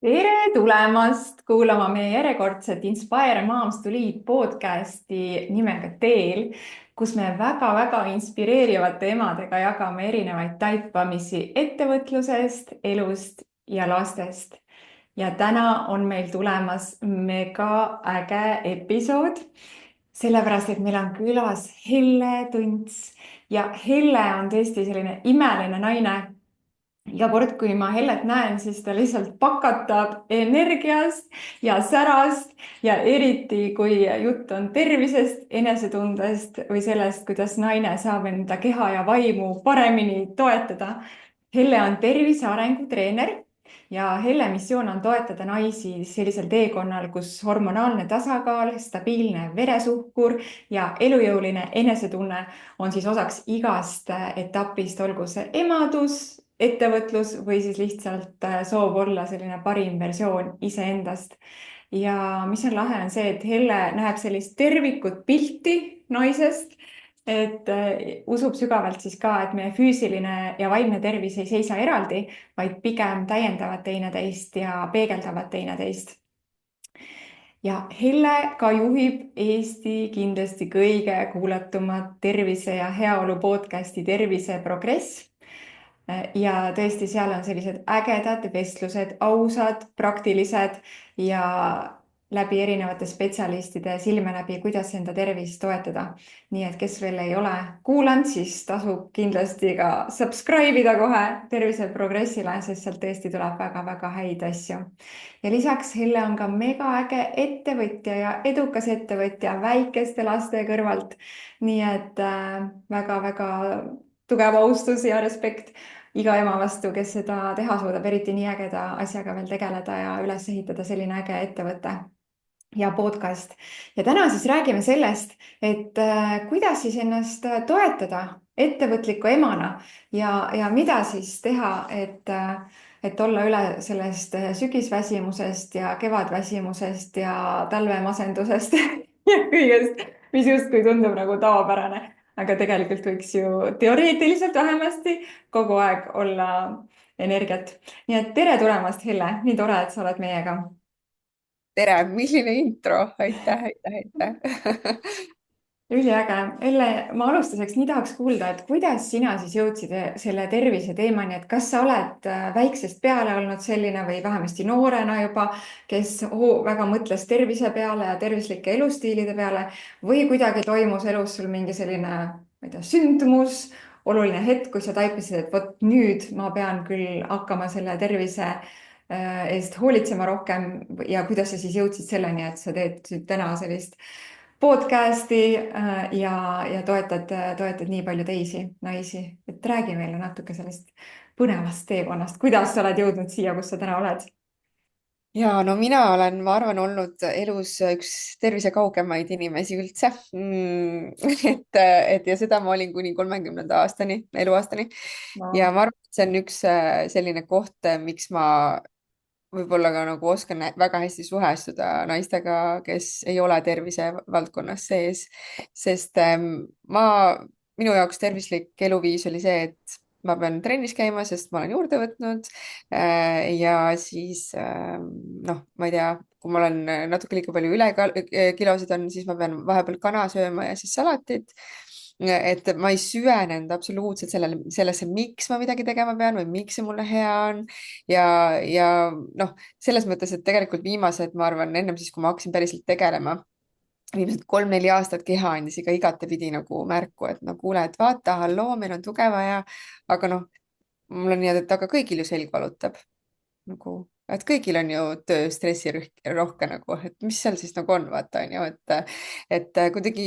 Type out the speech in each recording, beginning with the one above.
Tere tulemast kuulama meie järjekordset Inspire Moms to Lead podcasti nimega Teel, kus me väga-väga inspireerivate emadega jagame erinevaid taipamisi ettevõtlusest, elust ja lastest. Ja täna on meil tulemas mega äge episood, sellepärast et meil on külas Helle Tunts ja Helle on tõesti selline imeline naine. Iga kord, kui ma Hellet näen, siis ta lihtsalt pakatab energiast ja särast ja eriti, kui jutt on tervisest, enesetundest või sellest, kuidas naine saab enda keha ja vaimu paremini toetada. Helle on tervise arengutreener ja Helle missioon on toetada naisi sellisel teekonnal, kus hormonaalne tasakaal, stabiilne veresuhkur ja elujõuline enesetunne on siis osaks igast etapist, olgu see emadus, ettevõtlus või siis lihtsalt soov olla selline parim versioon iseendast. Ja mis on lahe, on see, et Helle näeb sellist tervikut pilti naisest, et usub sügavalt siis ka, et meie füüsiline ja vaimne tervis ei seisa eraldi, vaid pigem täiendavad teineteist ja peegeldavad teineteist. Ja Helle ka juhib Eesti kindlasti kõige kuulatumat tervise ja heaolu podcasti Tervise Progress. Ja tõesti, seal on sellised ägedad vestlused, ausad, praktilised ja läbi erinevate spetsialistide silme läbi, kuidas enda tervist toetada. Nii et kes veel ei ole kuulanud, siis tasub kindlasti ka subscribe ida kohe Tervise Progressile, sest sealt tõesti tuleb väga-väga häid asju. Ja lisaks Helle on ka mega äge ettevõtja ja edukas ettevõtja väikeste laste kõrvalt. Nii et väga-väga tugev austus ja respekt iga ema vastu, kes seda teha suudab, eriti nii ägeda asjaga veel tegeleda ja üles ehitada selline äge ettevõte ja podcast. Ja täna siis räägime sellest, et kuidas siis ennast toetada ettevõtliku emana ja mida siis teha, et olla üle sellest sügisväsimusest ja kevadväsimusest ja talvemasendusest ja kõigest, mis justkui tundub nagu tavapärane. Aga tegelikult võiks ju teoreetiliselt vähemasti kogu aeg olla energiat. Nii et tere tulemast, Helle, nii tore, et sa oled meiega. Tere, milline intro, aitäh, aitäh, aitäh. Üliäge. Helle, ma alustuseks nii tahaks kuulda, et kuidas sina siis jõudsid selle tervise teemani, et kas sa oled väiksest peale olnud selline või vähemasti noorena juba, kes väga mõtles tervise peale ja tervislike elustiilide peale või kuidagi toimus elus sul mingi selline, ma ei tea, sündmus, oluline hetk, kui sa taipasid, et vot nüüd ma pean küll hakkama selle tervise eest hoolitsema rohkem ja kuidas sa siis jõudsid selleni, et sa teed täna sellist podcasti ja toetad nii palju teisi naisi. Et räägi meile natuke sellest põnevast teekonnast, kuidas sa oled jõudnud siia, kus sa täna oled? Ja no mina olen, ma arvan, olnud elus üks tervise kaugemaid inimesi üldse. Et ja seda ma olin kuni 30. aastani, eluaastani. Ja No. ma arvan, et see on üks selline koht, miks ma võib-olla ka nagu oskan väga hästi suhestuda naistega, kes ei ole tervise valdkonnas sees, sest minu jaoks tervislik eluviis oli see, et ma pean trennis käima, sest ma olen juurde võtnud. Ja siis noh, ma ei tea, kui ma olen natuke liiga palju kilosid on, siis ma pean vahepeal kana sööma ja siis salatit. Et ma ei süvenenud absoluutselt sellesse, miks ma midagi tegema pean või miks see mulle hea on. Ja noh, selles mõttes, et tegelikult viimased, ma arvan, ennem siis, kui ma hakkasin päriselt tegelema, viimased 3-4 aastat keha andis ikka igatepidi nagu märku, et no kuule, et vaata, halloo, meil on tuge vaja. Aga noh, mul on nii, et aga kõigil ju selg valutab nagu, et kõigil on ju töö stressirohke nagu, et mis seal siis nagu on, vaata on ju, et kuidagi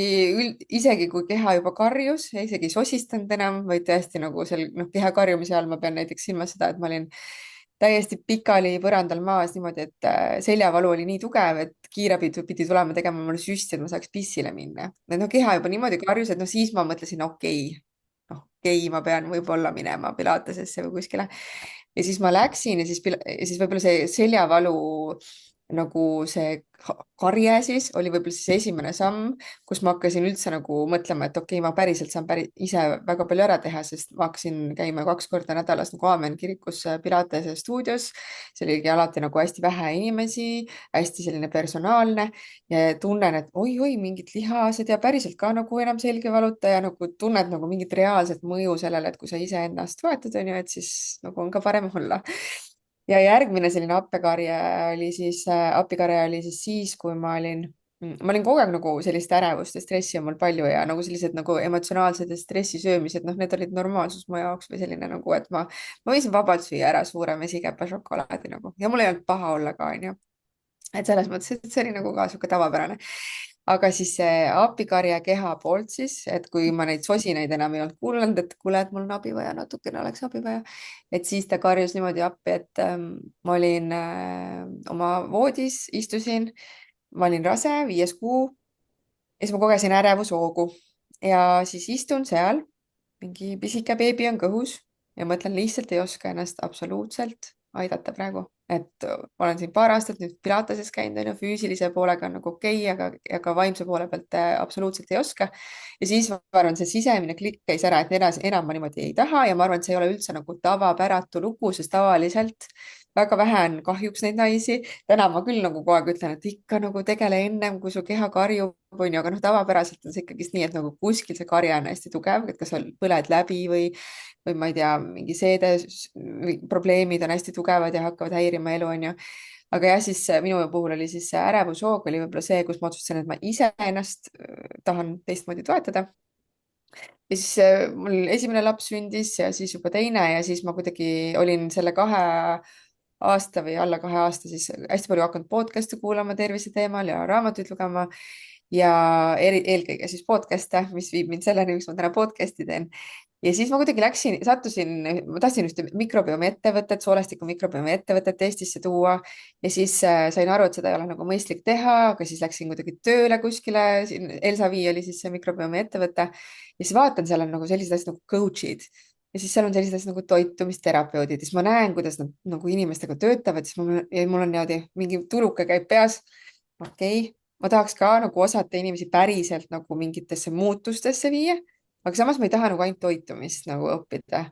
isegi kui keha juba karjus, isegi ei sosistanud enam, vaid tõesti nagu seal noh, keha karjumise all ma pean näiteks silmas seda, et ma olin täiesti pikali põrandal maas niimoodi, et seljavalu oli nii tugev, et kiirabi pidi tulema tegema mulle süsti, et ma saaks pissile minna. et noh, keha juba niimoodi karjus, et noh, siis ma mõtlesin, ma pean võib-olla minema Pilatesesse või kuskile. Ja siis ma läksin ja siis võib-olla see seljavalu nagu see karje siis oli võib-olla siis esimene samm, kus ma hakkasin üldse nagu mõtlema, et okei, ma päriselt saan ise väga palju ära teha, sest ma hakkasin käima 2 korda nädalas nagu Aamen kirikus Pilatese stuudios. see oligi alati nagu hästi vähe inimesi, hästi selline personaalne ja tunnen, et oi-oi, mingid lihased ja päriselt ka nagu enam selg ei valuta ja nagu tunned nagu mingit reaalset mõju sellele, et kui sa iseennast toetad, on ju, et siis nagu on ka parem olla. Ja järgmine selline appikarje oli siis, kui ma olin kogu aeg nagu sellist ärevust ja stressi on mul palju ja nagu sellised nagu emotsionaalsed ja stressisöömised, noh, need olid normaalsus mu jaoks või selline nagu, et ma võisin vabalt süüa ära suure mesikäpa šokolaadi nagu ja mul ei olnud paha olla ka, onju. Et selles mõttes, et see oli nagu ka sihuke tavapärane. Aga siis see appikarje keha poolt siis, et kui ma neid sosinaid enam ei olnud kuulanud, et kuule, et mul on abi vaja, natukene oleks abi vaja. Et siis ta karjus niimoodi appi, et ma olin oma voodis, istusin, ma olin rase, 5. kuu ja siis ma kogesin ärevushoogu ja siis istun seal, mingi pisike beebi on kõhus ja mõtlen, lihtsalt ei oska ennast absoluutselt aidata praegu, et ma olen siin paar aastat nüüd Pilateses käinud, on ju, füüsilise poolega on nagu okei, aga vaimse poole pealt absoluutselt ei oska. ja siis ma arvan, see sisemine klikk käis ära, et enam ma niimoodi ei taha ja ma arvan, et see ei ole üldse nagu tavapäratu lugu, sest tavaliselt väga vähe on kahjuks neid naisi. täna ma küll nagu kogu aeg ütlen, et ikka nagu tegele ennem, kui su keha karjub, onju, aga noh, tavapäraselt on see ikkagist nii, et nagu kuskil see karje on hästi tugev, et kas sa põled läbi või ma ei tea, mingi probleemid on hästi tugevad ja hakkavad häirima elu, onju. aga jah, siis minu puhul oli siis see ärevushoog oli võib-olla see, kus ma otsustasin, et ma ise ennast tahan teistmoodi toetada. ja siis mul esimene laps sündis ja siis juba teine ja siis ma kuidagi olin selle 2 aasta või alla 2 aasta siis hästi palju hakanud podcast'e kuulama tervise teemal ja raamatuid lugema ja eelkõige siis podcast'e, mis viib mind selleni, miks ma täna podcast'i teen. ja siis ma kuidagi ma tahtsin ühte mikrobiomi ettevõtet, soolestiku mikrobiomi ettevõtet Eestisse tuua ja siis sain aru, et seda ei ole nagu mõistlik teha, aga siis läksin kuidagi tööle kuskile, siin Elsavi oli siis see mikrobiomi ettevõte ja siis vaatan, seal on nagu sellised asjad nagu coach'id ja siis seal on sellised asjad nagu toitumisterapeudid ja siis ma näen, kuidas nad nagu inimestega töötavad, siis mul on niimoodi mingi tuluke käib peas. okei, ma tahaks ka nagu osata inimesi päriselt nagu mingitesse muutustesse viia, aga samas ma ei taha nagu ainult toitumist nagu õppida.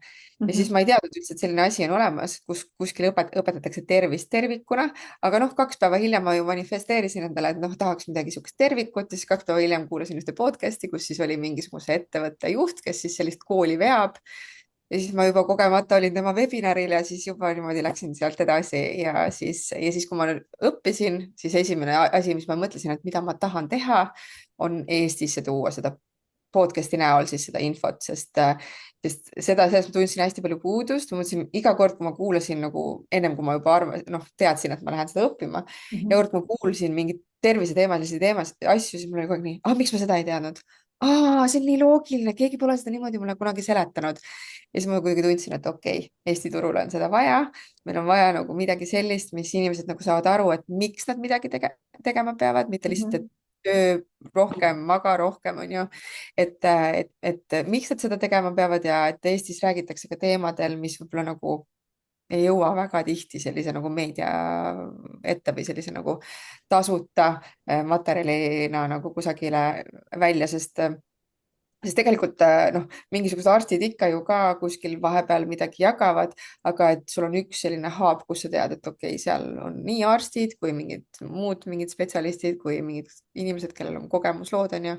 ja siis ma ei teadnud üldse, et selline asi on olemas, kus kuskil õpetatakse tervist tervikuna, aga noh, 2 päeva hiljem ma ju manifesteerisin endale, et noh, tahaks midagi sihukest tervikut ja siis 2 päeva hiljem kuulasin ühte podcast'i, kus siis oli mingisuguse ettevõtte juht, kes siis sellist kooli veab ja siis ma juba kogemata olin tema webinaril ja siis juba niimoodi läksin sealt edasi ja siis, kui ma õppisin, siis esimene asi, mis ma mõtlesin, et mida ma tahan teha, on Eestisse tuua seda podcast'i näol siis seda infot, sest sellest ma tundsin hästi palju puudust. Ma mõtlesin iga kord, kui ma kuulasin nagu ennem kui ma juba noh, teadsin, et ma lähen seda õppima ja kord, kui ma kuulsin mingeid terviseteemalisi asju, siis mul oli kogu aeg nii, miks ma seda ei teadnud? See on nii loogiline, keegi pole seda niimoodi mulle kunagi seletanud. ja siis ma kuidagi tundsin, et okei, Eesti turul on seda vaja. meil on vaja nagu midagi sellist, mis inimesed nagu saavad aru, et miks nad midagi tegema peavad, mitte lihtsalt, et töö rohkem, maga rohkem, on ju. et miks nad seda tegema peavad ja et Eestis räägitakse ka teemadel, mis võib-olla nagu ei jõua väga tihti sellise nagu meedia ette või sellise nagu tasuta materjalina nagu kusagile välja, sest tegelikult noh, mingisugused arstid ikka ju ka kuskil vahepeal midagi jagavad, aga et sul on üks selline hub, kus sa tead, et okei, seal on nii arstid kui mingid spetsialistid kui mingid inimesed, kellel on kogemuslood, on ju.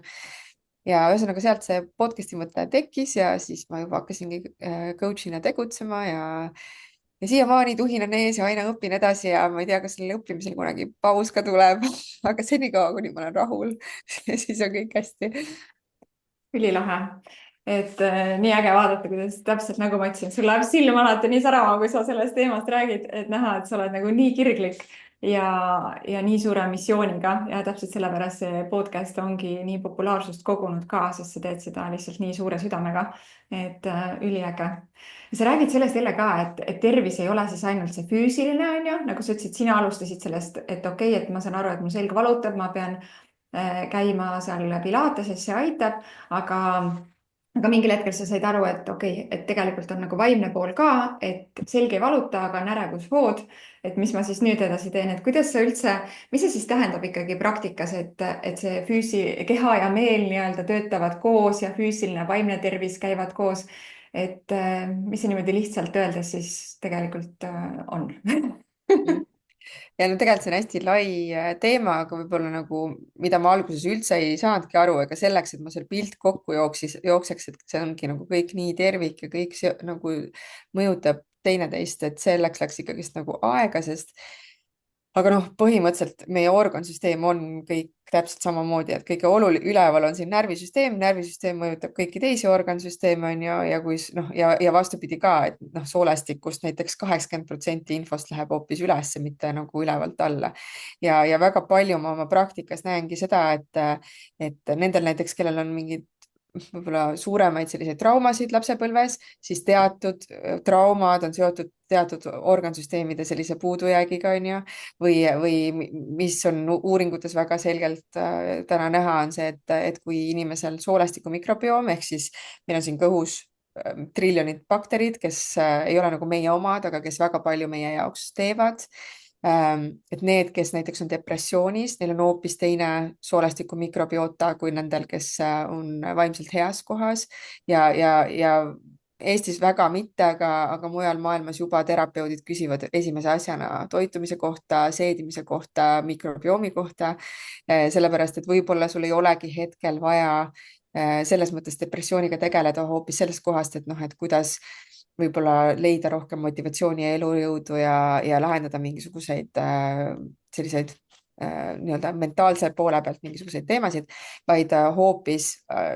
ja ühesõnaga sealt see podcast'i mõte tekkis ja siis ma juba hakkasingi coach'ina tegutsema ja siiamaani tuhin on ees ja aina õpin edasi ja ma ei tea, kas sellel õppimisel kunagi paus ka tuleb aga senikaua, kuni ma olen rahul siis on kõik hästi. ülilahe, et nii äge vaadata, kuidas täpselt nagu ma ütlesin, sul läheb silm alati nii särama, kui sa sellest teemast räägid, et näha, et sa oled nagu nii kirglik ja nii suure missiooniga ja täpselt sellepärast see podcast ongi nii populaarsust kogunud ka, sest sa teed seda lihtsalt nii suure südamega, et üliäge. ja sa räägid sellest jälle ka, et tervis ei ole siis ainult see füüsiline, on ju, nagu sa ütlesid, sina alustasid sellest, et okei, et ma saan aru, et mu selg valutab, ma pean käima seal Pilateses, see aitab, aga aga mingil hetkel sa said aru, et okei okay,, et tegelikult on nagu vaimne pool ka, et selg ei valuta, aga on ärevusvood. et mis ma siis nüüd edasi teen, et kuidas sa üldse, mis see siis tähendab ikkagi praktikas, et see keha ja meel nii-öelda töötavad koos ja füüsiline ja vaimne tervis käivad koos. et mis see niimoodi lihtsalt öeldes siis tegelikult on ja no tegelikult see on hästi lai teema, aga võib-olla nagu, mida ma alguses üldse ei saanudki aru, ega selleks, et ma seal pilt kokku jookseks, et see ongi nagu kõik nii tervik ja kõik see nagu mõjutab teineteist, et selleks läks ikkagist nagu aega, sest aga noh, põhimõtteliselt meie organsüsteem on kõik täpselt samamoodi, et kõige üleval on siin närvisüsteem, närvisüsteem mõjutab kõiki teisi organsüsteeme, on ju, ja kui noh, ja vastupidi ka, et noh, soolestikust näiteks 80% infost läheb hoopis ülesse, mitte nagu ülevalt alla. ja väga palju ma oma praktikas näengi seda, et nendel näiteks, kellel on mingid võib-olla suuremaid selliseid traumasid lapsepõlves, siis teatud traumad on seotud teatud organsüsteemide sellise puudujäägiga, on ju, või mis on uuringutes väga selgelt täna näha, on see, et kui inimesel soolestiku mikrobioom ehk siis meil on siin kõhus triljonid bakterid, kes ei ole nagu meie omad, aga kes väga palju meie jaoks teevad. et need, kes näiteks on depressioonis, neil on hoopis teine soolestiku mikrobioota kui nendel, kes on vaimselt heas kohas ja Eestis väga mitte, aga mujal maailmas juba terapeudid küsivad esimese asjana toitumise kohta, seedimise kohta, mikrobiomi kohta. sellepärast, et võib-olla sul ei olegi hetkel vaja selles mõttes depressiooniga tegeleda hoopis sellest kohast, et noh, et kuidas võib-olla leida rohkem motivatsiooni ja elujõudu ja lahendada mingisuguseid selliseid nii-öelda mentaalse poole pealt mingisuguseid teemasid, vaid hoopis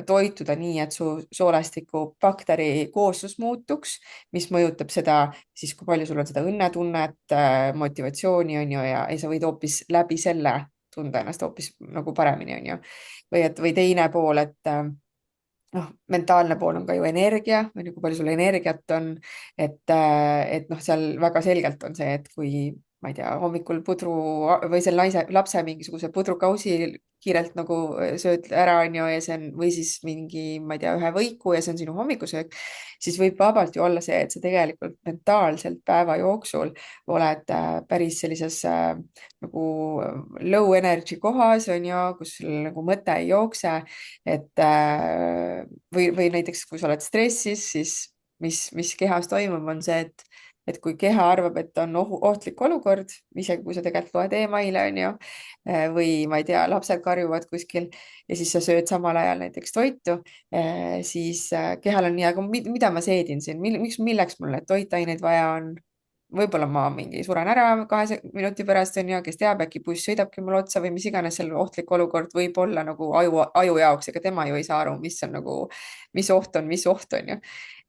toituda nii, et su soolestiku bakteri kooslus muutuks, mis mõjutab seda siis, kui palju sul on seda õnnetunnet, motivatsiooni on ju, ja sa võid hoopis läbi selle tunda ennast hoopis nagu paremini, on ju. või teine pool, et noh, mentaalne pool on ka ju energia, on ju, kui palju sul energiat on, et noh, seal väga selgelt on see, et kui ma ei tea, hommikul pudru või selle lapse mingisuguse pudrukausi kiirelt nagu sööd ära, on ju, ja see on, või siis mingi, ma ei tea, ühe võiku ja see on sinu hommikusöök, siis võib vabalt ju olla see, et sa tegelikult mentaalselt päeva jooksul oled päris sellises nagu low energy kohas, on ju, kus sul nagu mõte ei jookse, et või näiteks, kui sa oled stressis, siis mis kehas toimub, on see, et kui keha arvab, et on ohtlik olukord, isegi kui sa tegelikult loed emaile, on ju, või ma ei tea, lapsed karjuvad kuskil ja siis sa sööd samal ajal näiteks toitu, siis kehal on nii, aga mida ma seedin siin, milleks mul neid toitaineid vaja on? võib-olla ma mingi suren ära 2 minuti pärast, on ju, kes teab, äkki buss sõidabki mulle otsa või mis iganes seal ohtlik olukord võib olla nagu aju jaoks, ega tema ju ei saa aru, mis on nagu, mis oht on ju.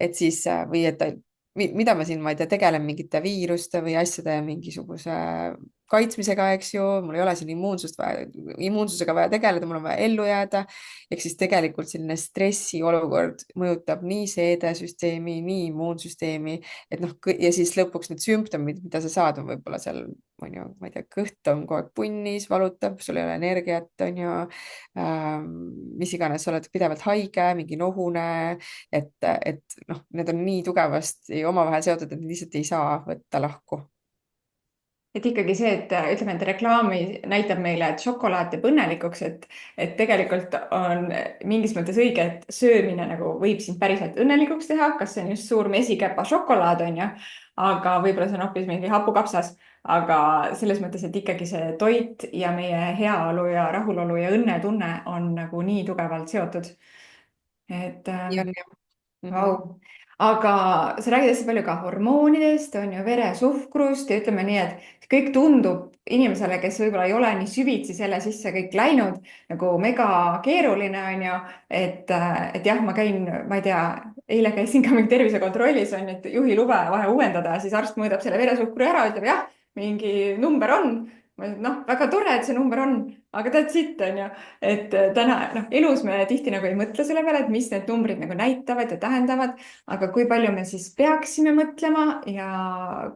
et siis või et mida ma siin, ma ei tea, tegelen mingite viiruste või asjade mingisuguse kaitsmisega, eks ju, mul ei ole siin immuunsusega vaja tegeleda, mul on vaja ellu jääda. ehk siis tegelikult selline stressiolukord mõjutab nii seedesüsteemi, nii immuunsüsteemi, et noh, ja siis lõpuks need sümptomid, mida sa saad, on võib-olla seal, on ju, ma ei tea, kõht on kogu aeg punnis, valutab, sul ei ole energiat, on ju. mis iganes, sa oled pidevalt haige, mingi nohune, et noh, need on nii tugevasti omavahel seotud, et lihtsalt ei saa võtta lahku. et ikkagi see, et ütleme, et reklaami näitab meile, et šokolaad teeb õnnelikuks, et tegelikult on mingis mõttes õige, et söömine nagu võib sind päriselt õnnelikuks teha, kas see on just suur mesikäpa šokolaad, on ju, aga võib-olla see on hoopis mingi hapukapsas, aga selles mõttes, et ikkagi see toit ja meie heaolu ja rahulolu ja õnnetunne on nagu nii tugevalt seotud. et nii on jah. Vau, aga sa räägid hästi palju ka hormoonidest, on ju, veresuhkrust ja ütleme nii, et see kõik tundub inimesele, kes võib-olla ei ole nii süvitsi selle sisse kõik läinud, nagu mega keeruline, on ju. et jah, ma käin, ma ei tea, eile käisin ka mingi tervisekontrollis, on ju, et juhilube vaja uuendada, siis arst mõõdab selle veresuhkru ära, ütleb jah, mingi number on. noh, väga tore, et see number on, aga that's it, on ju. et täna noh, elus me tihti nagu ei mõtle selle peale, et mis need numbrid nagu näitavad ja tähendavad, aga kui palju me siis peaksime mõtlema ja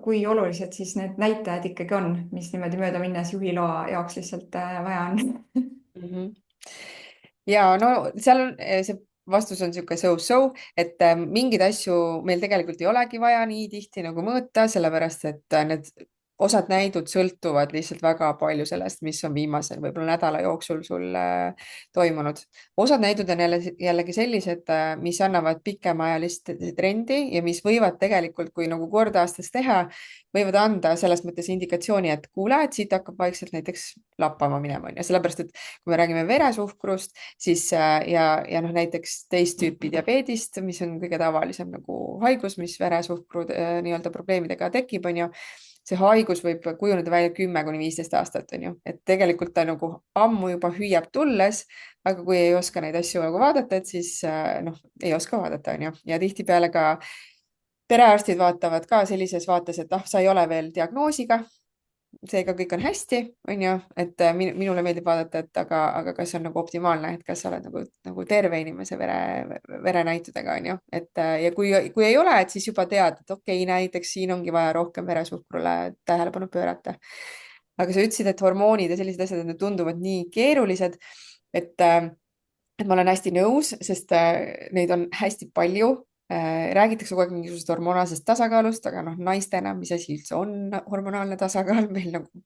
kui olulised siis need näitajad ikkagi on, mis niimoodi möödaminnes juhiloa jaoks lihtsalt vaja on ja no seal on see vastus on niisugune so-so, et mingeid asju meil tegelikult ei olegi vaja nii tihti nagu mõõta, sellepärast et need osad näidud sõltuvad lihtsalt väga palju sellest, mis on viimase võib-olla nädala jooksul sul toimunud. osad näidud on jällegi sellised, mis annavad pikemaajalist trendi ja mis võivad tegelikult, kui nagu kord aastas teha, võivad anda selles mõttes indikatsiooni, et kuule, et siit hakkab vaikselt näiteks lappama minema, on ju, sellepärast et kui me räägime veresuhkrust, siis ja noh, näiteks teist tüüpi diabeedist, mis on kõige tavalisem nagu haigus, mis veresuhkru nii-öelda probleemidega tekib, on ju. See haigus võib kujuneda välja 10–15 aastat, on ju, et tegelikult ta nagu ammu juba hüüab tulles, aga kui ei oska neid asju nagu vaadata, et siis noh, ei oska vaadata, on ju, ja tihtipeale ka perearstid vaatavad ka sellises vaates, et ah, sa ei ole veel diagnoosiga, seega kõik on hästi, on ju, et minule meeldib vaadata, et aga kas see on nagu optimaalne, et kas sa oled nagu terve inimese verenäitudega, on ju, et ja kui ei ole, et siis juba tead, et okei, näiteks siin ongi vaja rohkem veresuhkrule tähelepanu pöörata. aga sa ütlesid, et hormoonid ja sellised asjad, et need tunduvad nii keerulised, et äh, et ma olen hästi nõus, sest neid on hästi palju. Räägitakse kogu aeg mingisugusest hormonaalsest tasakaalust, aga noh, naistena, mis asi üldse on hormonaalne tasakaal, meil nagu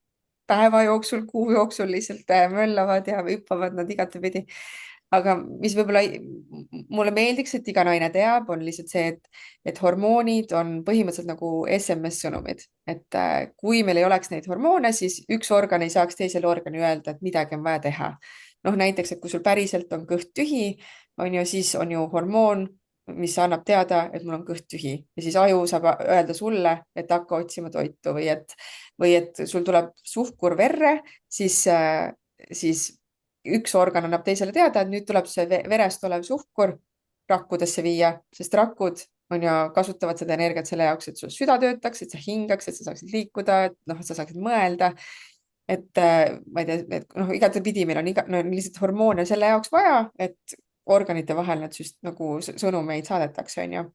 päeva jooksul, kuu jooksul lihtsalt möllavad ja hüppavad nad igatepidi. aga mis võib-olla mulle meeldiks, et iga naine teab, on lihtsalt see, et hormoonid on põhimõtteliselt nagu SMS-sõnumid, et kui meil ei oleks neid hormoone, siis üks organ ei saaks teisele organile öelda, et midagi on vaja teha. noh, näiteks, et kui sul päriselt on kõht tühi, on ju, siis on ju hormoon, mis annab teada, et mul on kõht tühi ja siis aju saab öelda sulle, et hakka otsima toitu või et sul tuleb suhkur verre, siis üks organ annab teisele teada, et nüüd tuleb see verest olev suhkur rakkudesse viia, sest rakud on ju, kasutavad seda energiat selle jaoks, et sul süda töötaks, et sa hingaks, et sa saaksid liikuda, et noh, sa saaksid mõelda. et ma ei tea, et noh, igatepidi meil on no, lihtsalt hormoone selle jaoks vaja, et organite vahel need nagu sõnumeid saadetakse, on ju.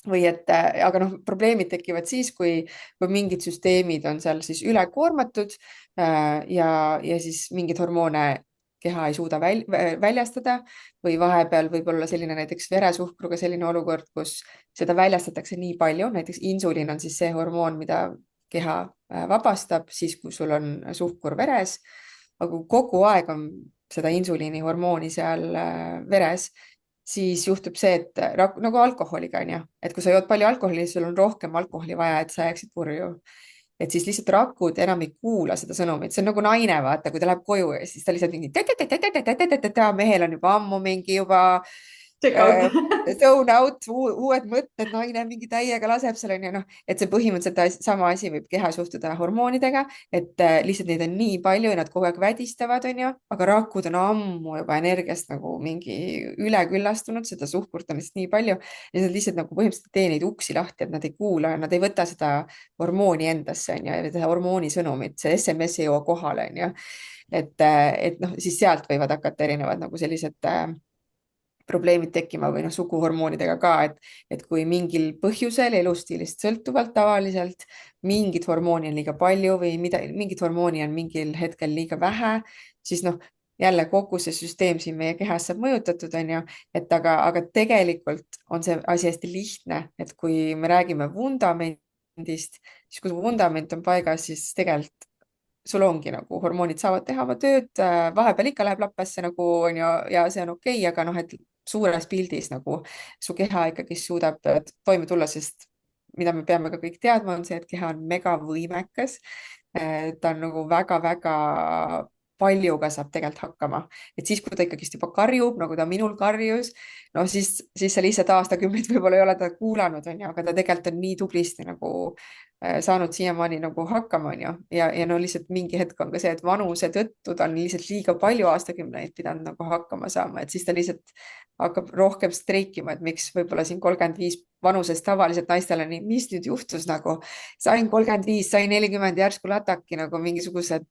või et, aga noh, probleemid tekivad siis, kui mingid süsteemid on seal siis ülekoormatud ja siis mingeid hormoone keha ei suuda väljastada või vahepeal võib olla selline näiteks veresuhkruga selline olukord, kus seda väljastatakse nii palju, näiteks insuliin on siis see hormoon, mida keha vabastab siis, kui sul on suhkur veres, aga kui kogu aeg on seda insuliinihormooni seal veres, siis juhtub see, et nagu alkoholiga on ju, et kui sa jood palju alkoholi, siis sul on rohkem alkoholi vaja, et sa jääksid purju. et siis lihtsalt rakud enam ei kuula seda sõnumit, see on nagu naine, vaata, kui ta läheb koju ja siis ta lihtsalt mingi mehel on juba ammu mingi juba Check out. zone out, uued mõtted, naine mingi täiega laseb seal onju, noh, et see põhimõtteliselt sama asi võib kehas juhtuda hormoonidega, et lihtsalt neid on nii palju ja nad kogu aeg vädistavad, onju, aga rakud on ammu juba energiast nagu mingi üleküllastunud, seda suhkurt on lihtsalt nii palju ja nad lihtsalt nagu põhimõtteliselt ei tee neid uksi lahti, et nad ei kuula, nad ei võta seda hormooni endasse onju, seda hormooni sõnumit, see SMS ei jõua kohale onju, et noh, siis sealt võivad hakata erinevad nagu sellised probleemid tekkima või noh, suguhormoonidega ka, et kui mingil põhjusel elustiilist sõltuvalt tavaliselt mingit hormooni on liiga palju või mingit hormooni on mingil hetkel liiga vähe, siis noh, jälle kogu see süsteem siin meie kehas saab mõjutatud, on ju, et aga tegelikult on see asi hästi lihtne, et kui me räägime vundamendist, siis kui vundament on paigas, siis tegelikult sul ongi nagu hormoonid saavad teha oma tööd, vahepeal ikka läheb lappesse nagu on ju ja see on okei, aga noh, et suures pildis nagu su keha ikkagi suudab toime tulla, sest mida me peame ka kõik teadma, on see, et keha on megavõimekas. ta on nagu väga-väga paljuga saab tegelikult hakkama, et siis, kui ta ikkagist juba karjub, nagu ta minul karjus, no siis sa lihtsalt aastakümneid võib-olla ei ole teda kuulanud, onju, aga ta tegelikult on nii tublisti nagu saanud siiamaani nagu hakkama, onju, ja no lihtsalt mingi hetk on ka see, et vanuse tõttu ta on lihtsalt liiga palju aastakümneid pidanud nagu hakkama saama, et siis ta lihtsalt hakkab rohkem streikima, et miks võib-olla siin 35 vanuses tavaliselt naistel on nii, mis nüüd juhtus nagu, sain 35, sain 40, järsku lataki nagu mingisugused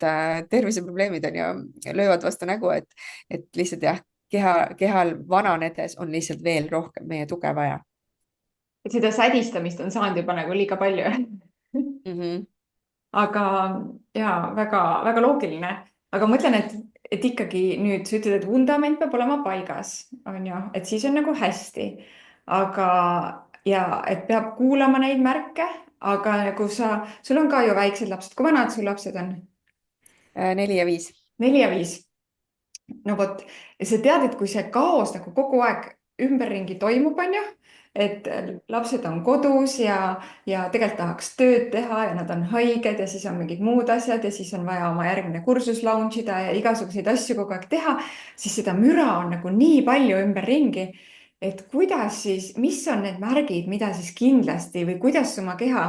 terviseprobleemid on ju, löövad vastu nägu, et lihtsalt jah, kehal vananedes on lihtsalt veel rohkem meie tuge vaja. et seda sädistamist on saanud juba nagu liiga palju Mm -hmm. aga ja väga-väga loogiline, aga ma mõtlen, et et ikkagi nüüd sa ütled, et vundament peab olema paigas, on ju, et siis on nagu hästi. aga, ja et peab kuulama neid märke, aga nagu sul on ka ju väiksed lapsed, kui vanad sul lapsed on? 4 ja 5. 4 ja 5. No vot, ja sa tead, et kui see kaos nagu kogu aeg ümberringi toimub, on ju, et lapsed on kodus ja tegelikult tahaks tööd teha ja nad on haiged ja siis on mingid muud asjad ja siis on vaja oma järgmine kursus launch ida ja igasuguseid asju kogu aeg teha, siis seda müra on nagu nii palju ümberringi. Et kuidas siis, mis on need märgid, mida siis kindlasti või kuidas oma keha,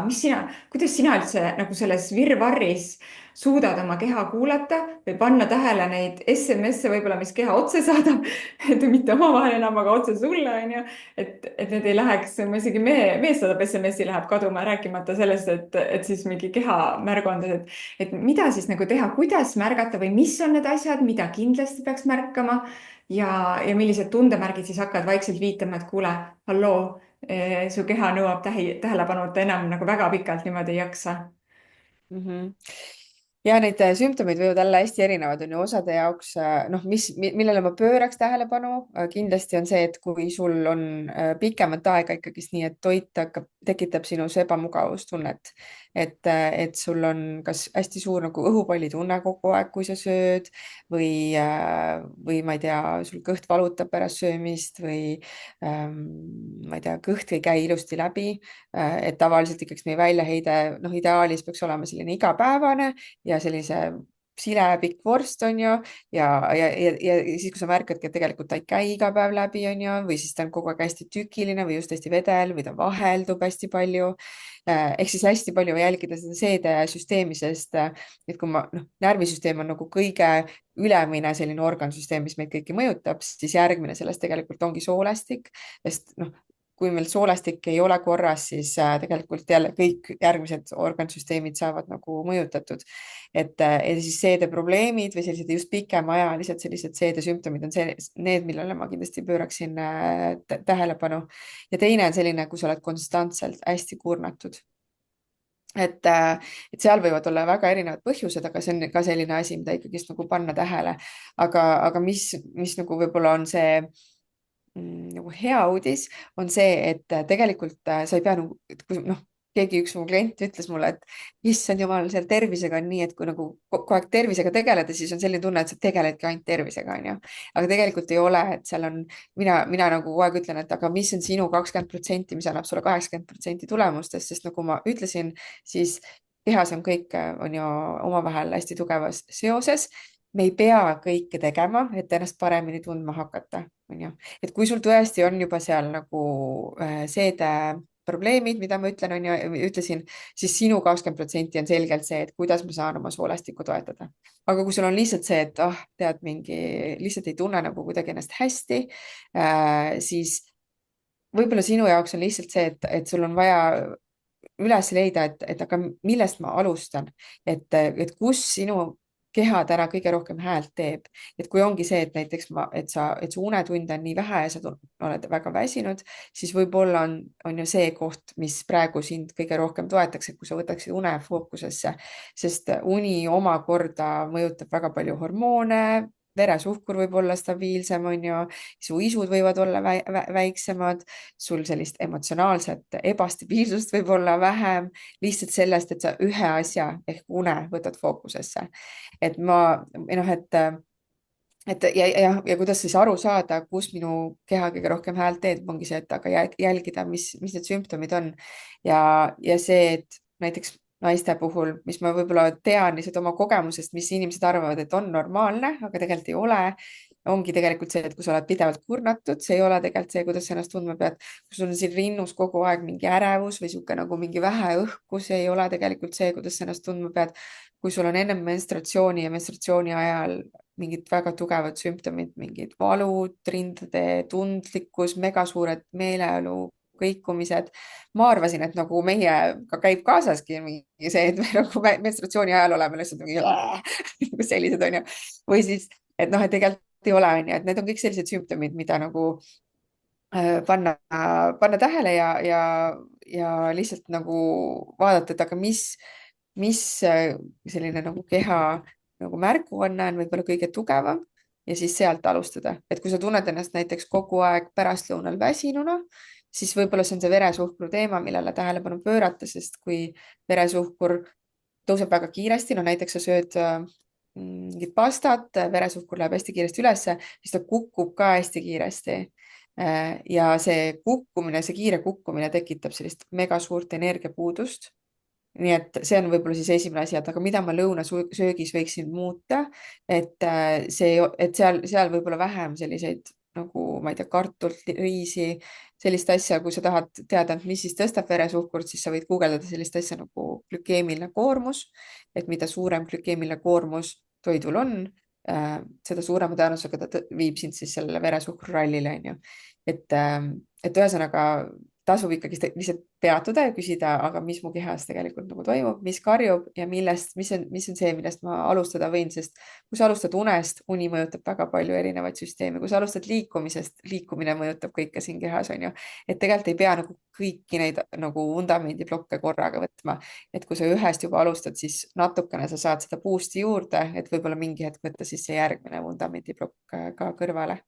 kuidas sina üldse nagu selles virvarris suudad oma keha kuulata või panna tähele neid SMS-e võib-olla, mis keha otse saadab, et mitte omavahel enam, aga otse sulle, on ju. et need ei läheks, ma isegi mees saadab SMS-i, läheb kaduma, rääkimata sellest, et siis mingi keha märguanded, et mida siis nagu teha, kuidas märgata või mis on need asjad, mida kindlasti peaks märkama ja millised tundemärgid siis hakkavad vaikselt viitama, et kuule, halloo, su keha nõuab tähelepanu, et ta enam nagu väga pikalt niimoodi ei jaksa. Mhm. Ja neid sümptomeid võivad olla hästi erinevad, on ju, osade jaoks, noh, millele ma pööraks tähelepanu, kindlasti on see, et kui sul on pikemat aega ikkagist nii, et toit tekitab sinus ebamugavustunnet, et sul on kas hästi suur nagu õhupallitunne kogu aeg, kui sa sööd või ma ei tea, sul kõht valutab pärast söömist või ma ei tea, kõht ei käi ilusti läbi, et tavaliselt ikkagi meie väljaheide, noh, ideaalis peaks olema selline igapäevane ja sellise silepikk vorst on ju ja siis, kui sa märkadki, et tegelikult ta ei käi iga päev läbi, on ju, või siis ta on kogu aeg hästi tükiline või just hästi vedel või ta vaheldub hästi palju. Ehk siis hästi palju jälgida seda seedesüsteemi, sest et kui ma, noh, närvisüsteem on nagu kõige ülemine selline organsüsteem, mis meid kõiki mõjutab, siis järgmine sellest tegelikult ongi soolestik, sest noh, kui meil soolestik ei ole korras, siis tegelikult jälle kõik järgmised organsüsteemid saavad nagu mõjutatud. Ja siis seedeprobleemid või sellised just pikemaajalised sellised seedesümptomid on need, millele ma kindlasti pööraksin tähelepanu. Ja teine on selline, kui sa oled konstantselt hästi kurnatud. Et seal võivad olla väga erinevad põhjused, aga see on ka selline asi, mida ikkagist nagu panna tähele. aga mis nagu võib-olla on see nagu hea uudis on see, et tegelikult sa ei pea nagu, noh, keegi üks mu klient ütles mulle, et issand jumal, seal tervisega on nii, et kui nagu kogu aeg tervisega tegeleda, siis on selline tunne, et sa tegeledki ainult tervisega, onju. aga tegelikult ei ole, et seal on, mina nagu kogu aeg ütlen, et aga mis on sinu 20%, mis annab sulle 80% tulemustest, sest nagu ma ütlesin, siis kehas on kõik, on ju omavahel hästi tugevas seoses. Me ei pea kõike tegema, et ennast paremini tundma hakata, on ju. Et kui sul tõesti on juba seal nagu seedeprobleemid, mida ma ütlen, on ju, ütlesin, siis sinu 20% on selgelt see, et kuidas ma saan oma soolestikku toetada. aga kui sul on lihtsalt see, et tead, lihtsalt ei tunne nagu kuidagi ennast hästi, siis võib-olla sinu jaoks on lihtsalt see, et sul on vaja üles leida, et aga millest ma alustan, et kus sinu keha täna kõige rohkem häält teeb. Et kui ongi see, et näiteks et su unetunde on nii vähe ja sa oled väga väsinud, siis võib-olla on ju see koht, mis praegu sind kõige rohkem toetaks, et kui sa võtaksid une fookusesse, sest uni omakorda mõjutab väga palju hormoone, veresuhkur võib olla stabiilsem, on ju, su isud võivad olla väiksemad, sul sellist emotsionaalset ebastabiilsust võib olla vähem, lihtsalt sellest, et sa ühe asja ehk une võtad fookusesse. Et noh, ja kuidas siis aru saada, kus minu keha kõige rohkem häält teeb, ongi see, et aga jälgida, mis need sümptomid on ja see, et näiteks naiste puhul, mis ma võib-olla tean lihtsalt oma kogemusest, mis inimesed arvavad, et on normaalne, aga tegelikult ei ole, ongi tegelikult see, et kui sa oled pidevalt kurnatud, see ei ole tegelikult see, kuidas sa ennast tundma pead. kui sul on siin rinnus kogu aeg mingi ärevus või sihuke nagu mingi vähe õhku, see ei ole tegelikult see, kuidas sa ennast tundma pead. kui sul on ennem menstratsiooni ja menstratsiooni ajal mingid väga tugevad sümptomid, mingid valud, rindade tundlikkus, megasuured meeleolu kõikumised. ma arvasin, et nagu meiega käib kaasaski see, et me nagu menstratsiooni ajal oleme lihtsalt mingi sellised onju. või siis, et noh, et tegelikult ei ole, onju, et need on kõik sellised sümptomid, mida nagu panna tähele ja lihtsalt nagu vaadata, et aga mis selline nagu keha nagu märguanne on võib-olla kõige tugevam ja siis sealt alustada, et kui sa tunned ennast näiteks kogu aeg pärastlõunal väsinuna, siis võib-olla see on see veresuhkru teema, millele tähelepanu pöörata, sest kui veresuhkur tõuseb väga kiiresti, no näiteks sa sööd mingit pastat, veresuhkur läheb hästi kiiresti ülesse, siis ta kukub ka hästi kiiresti. Ja see kukkumine, see kiire kukkumine tekitab sellist mega suurt energiapuudust. Nii et see on võib-olla siis esimene asi, et aga mida ma lõunasöögis võiksin muuta, et et seal võib-olla vähem selliseid nagu ma ei tea, kartult, riisi, sellist asja, kui sa tahad teada, mis siis tõstab veresuhkurt, siis sa võid guugeldada sellist asja nagu glükeemiline koormus, et mida suurem glükeemiline koormus toidul on, seda suurema tõenäosusega ta viib sind siis sellele veresuhkrurallile, onju. Et ühesõnaga tasub ikkagi lihtsalt peatuda ja küsida, aga mis mu kehas tegelikult nagu toimub, mis karjub ja mis on see, millest ma alustada võin, sest kui sa alustad unest, uni mõjutab väga palju erinevaid süsteeme, kui sa alustad liikumisest, liikumine mõjutab kõike siin kehas, on ju. Et tegelikult ei pea nagu kõiki neid nagu vundamendiblokke korraga võtma, et kui sa ühest juba alustad, siis natukene sa saad seda boost'i juurde, et võib-olla mingi hetk võtta siis see järgmine vundamendiplokk ka kõrvale.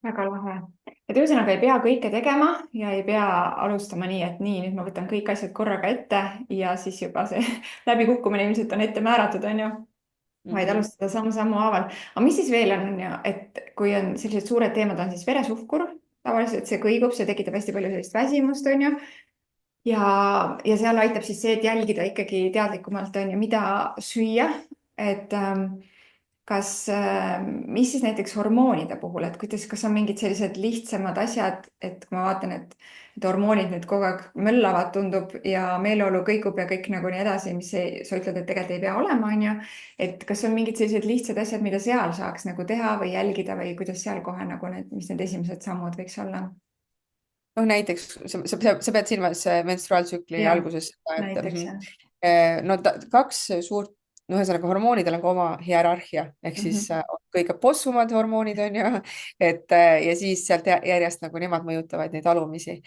väga lahe. et ühesõnaga ei pea kõike tegema ja ei pea alustama nii, et nii, nüüd ma võtan kõik asjad korraga ette ja siis juba see läbikukkumine ilmselt on ette määratud, on ju, vaid Mhm. alustada samm-sammu haaval. aga mis siis veel on ju, et kui on sellised suured teemad, on siis veresuhkur, tavaliselt see kõigub, see tekitab hästi palju sellist väsimust, on ju. ja seal aitab siis see, et jälgida ikkagi teadlikumalt, on ju, mida süüa, et kas, mis siis näiteks hormoonide puhul, et kuidas, kas on mingid sellised lihtsamad asjad, et kui ma vaatan, et hormoonid nüüd kogu aeg möllavad, tundub ja meeleolu kõigub ja kõik nagu nii edasi, mis ei, sa ütled, et tegelikult ei pea olema, on ju. et kas on mingid sellised lihtsad asjad, mida seal saaks nagu teha või jälgida või kuidas seal kohe nagu need, mis need esimesed sammud võiks olla? noh, näiteks sa pead silmas menstruaaltsükli jah, alguses, et näiteks jah. no kaks suurt, no ühesõnaga hormoonidel on ka oma hierarhia, ehk siis Mhm. kõige bossumad hormoonid on ju, et ja siis sealt järjest nagu nemad mõjutavad neid alumisi.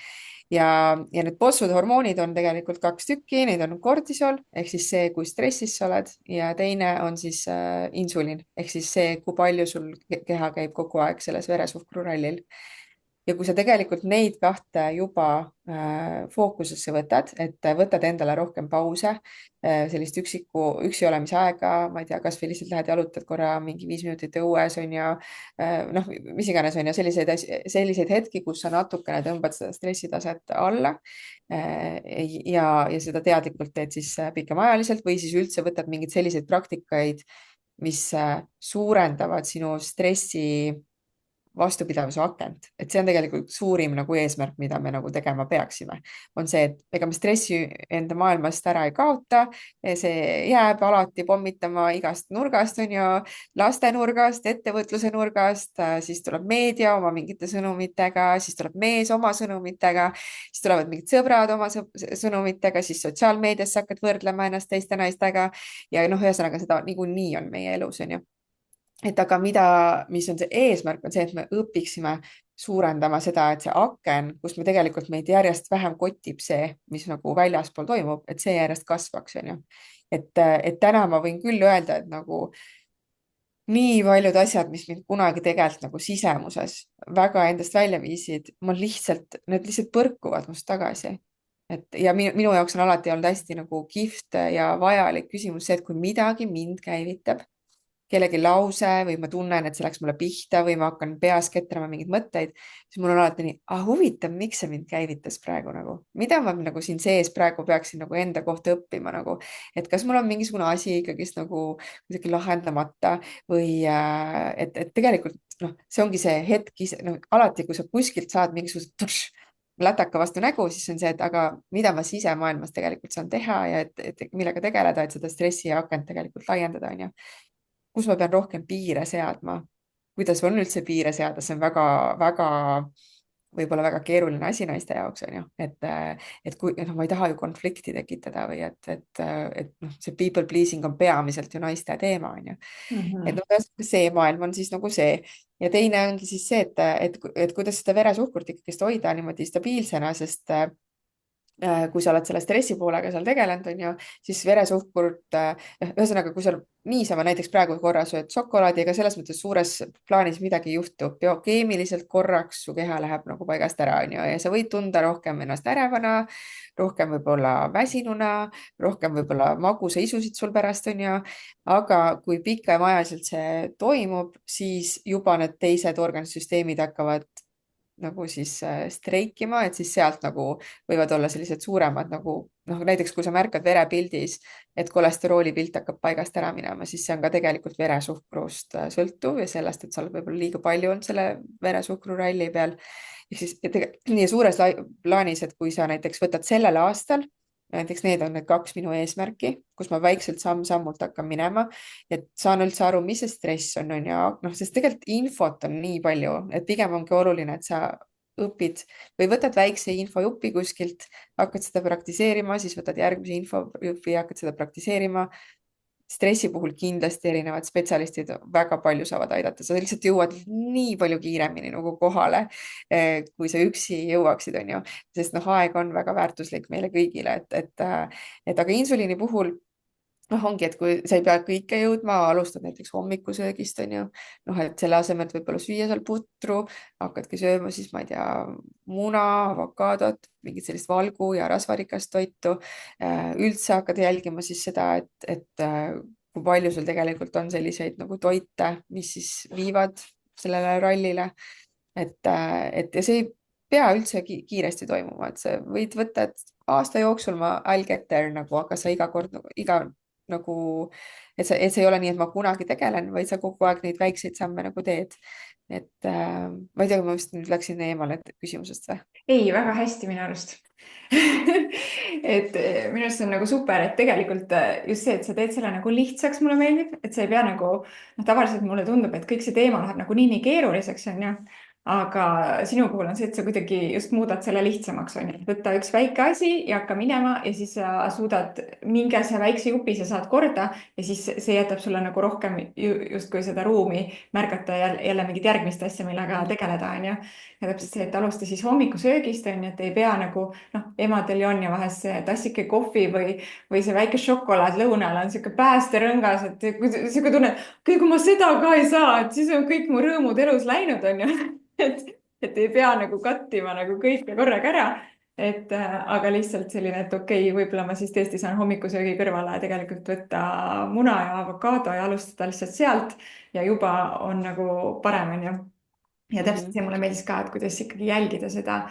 Ja need bossud hormoonid on tegelikult kaks tükki, neid on kortisol ehk siis see, kui stressis sa oled ja teine on siis insulin ehk siis see, kui palju sul keha käib kogu aeg selles veresuhkrurallil. Ja kui sa tegelikult neid kahte juba fookusesse võtad, et võtad endale rohkem pause, sellist üksi olemise aega, ma ei tea, kasvõi lihtsalt lähed jalutad korra mingi 5 minutit õues on ju, noh, mis iganes on ju selliseid hetki, kus sa natukene tõmbad seda stressitaset alla ja seda teadlikult teed siis pikemaajaliselt või siis üldse võtad mingeid selliseid praktikaid, mis suurendavad sinu stressi vastupidavuse akent, et see on tegelikult suurim nagu eesmärk, mida me nagu tegema peaksime, on see, et ega me stressi enda maailmast ära ei kaota. see jääb alati pommitama igast nurgast, on ju, laste nurgast, ettevõtluse nurgast, siis tuleb meedia oma mingite sõnumitega, siis tuleb mees oma sõnumitega, siis tulevad mingid sõbrad oma sõnumitega, siis sotsiaalmeedias sa hakkad võrdlema ennast teiste naistega ja noh, ühesõnaga seda niikuinii on meie elus, on ju. Et aga mis on see eesmärk, on see, et me õpiksime suurendama seda, et see aken, kus me tegelikult meid järjest vähem kotib see, mis nagu väljaspool toimub, et see järjest kasvaks, on ju. Et täna ma võin küll öelda, et nagu nii paljud asjad, mis mind kunagi tegelikult nagu sisemuses väga endast välja viisid, need lihtsalt põrkuvad must tagasi. Et ja minu jaoks on alati olnud hästi nagu kihvt ja vajalik küsimus see, et kui midagi mind käivitab, kellegi lause või ma tunnen, et see läks mulle pihta või ma hakkan peas ketrama mingeid mõtteid, siis mul on alati nii, huvitav, miks see mind käivitas praegu nagu, mida ma nagu siin sees praegu peaksin nagu enda kohta õppima nagu, et kas mul on mingisugune asi ikkagist nagu kuidagi lahendamata või et tegelikult noh, see ongi see hetk ise, noh, alati, kui sa kuskilt saad mingisuguse lätaka vastu nägu, siis on see, et aga mida ma sisemaailmas tegelikult saan teha ja et millega tegeleda, et seda stressi ja akent tegelikult laiendada, onju, kus ma pean rohkem piire seadma, kuidas on üldse piire seada, see on väga-väga, võib-olla väga keeruline asi naiste jaoks on ju, et kui noh, ma ei taha ju konflikti tekitada või et noh, see people pleasing on peamiselt ju naiste teema on ju, et Mhm. noh, see maailm on siis nagu see ja teine ongi siis see, et kuidas seda veresuhkurt ikkagist hoida niimoodi stabiilsena, sest kui sa oled selle stressi poolega seal tegelenud, on ju, siis veresuhkrut, ühesõnaga, kui sa niisama näiteks praegu korra sööd šokolaadi, ega selles mõttes suures plaanis midagi ei juhtu. biokeemiliselt korraks su keha läheb nagu paigast ära, on ju, ja sa võid tunda rohkem ennast ärevana, rohkem võib-olla väsinuna, rohkem võib-olla magusaisusid sul pärast, on ju. aga kui pikemaajaliselt see toimub, siis juba need teised organisüsteemid hakkavad nagu siis streikima, et siis sealt nagu võivad olla sellised suuremad nagu noh, näiteks kui sa märkad verepildis, et kolesterooli pilt hakkab paigast ära minema, siis see on ka tegelikult veresuhkrust sõltuv ja sellest, et sa oled võib-olla liiga palju olnud selle veresuhkruralli peal. ehk siis nii suures plaanis, et kui sa näiteks võtad sellel aastal, näiteks need on need 2 minu eesmärki, kus ma väikselt samm-sammult hakkan minema, et saan üldse aru, mis see stress on ja noh, sest tegelikult infot on nii palju, et pigem ongi oluline, et sa õpid või võtad väikse infojupi kuskilt, hakkad seda praktiseerima, siis võtad järgmise infojupi ja hakkad seda praktiseerima. Stressi puhul kindlasti erinevad spetsialistid väga palju saavad aidata, sa lihtsalt jõuad nii palju kiiremini nagu kohale, kui sa üksi jõuaksid, on ju, sest noh, aeg on väga väärtuslik meile kõigile, et aga insuliini puhul noh, ongi, et kui sa ei pea kõike jõudma, alustad näiteks hommikusöögist, on ju, noh, et selle asemel, et võib-olla süüa seal putru, hakkadki sööma siis, ma ei tea, muna, avokaadot, mingit sellist valgu ja rasvarikast toitu. üldse hakkad jälgima siis seda, et kui palju sul tegelikult on selliseid nagu toite, mis siis viivad sellele rallile. et ja see ei pea üldse kiiresti toimuma, et sa võid võtta, et aasta jooksul I'll get there nagu, aga sa iga kord nagu, et see ei ole nii, et ma kunagi tegelen, vaid sa kogu aeg neid väikseid samme nagu teed. Ma ei tea, ma vist nüüd läksin eemale küsimusest või? ei, väga hästi minu arust. et minu arust see on nagu super, et tegelikult just see, et sa teed selle nagu lihtsaks, mulle meeldib, et sa ei pea nagu, noh, tavaliselt mulle tundub, et kõik see teema läheb nagu nii keeruliseks, onju. aga sinu puhul on see, et sa kuidagi just muudad selle lihtsamaks, onju, et võtta üks väike asi ja hakka minema ja siis sa suudad mingi asja väikse jupi, sa saad korda ja siis see jätab sulle nagu rohkem justkui seda ruumi märgata jälle mingit järgmist asja, millega tegeleda, onju. Ja täpselt see, et alusta siis hommikusöögist, onju, et ei pea nagu noh, emadel ju on ja vahest see tassike kohvi või see väike šokolaad lõunal on sihuke päästerõngas, et sihuke tunne, et kui ma seda ka ei saa, et siis on kõik mu rõõmud elus läinud, onju. et, et ei pea nagu kattima nagu kõike korraga ära. aga lihtsalt selline, et okei, võib-olla ma siis tõesti saan hommikusöögi kõrvale tegelikult võtta muna ja avokaado ja alustada lihtsalt sealt ja juba on nagu parem, onju. Ja täpselt see mulle meeldis ka, et kuidas ikkagi jälgida seda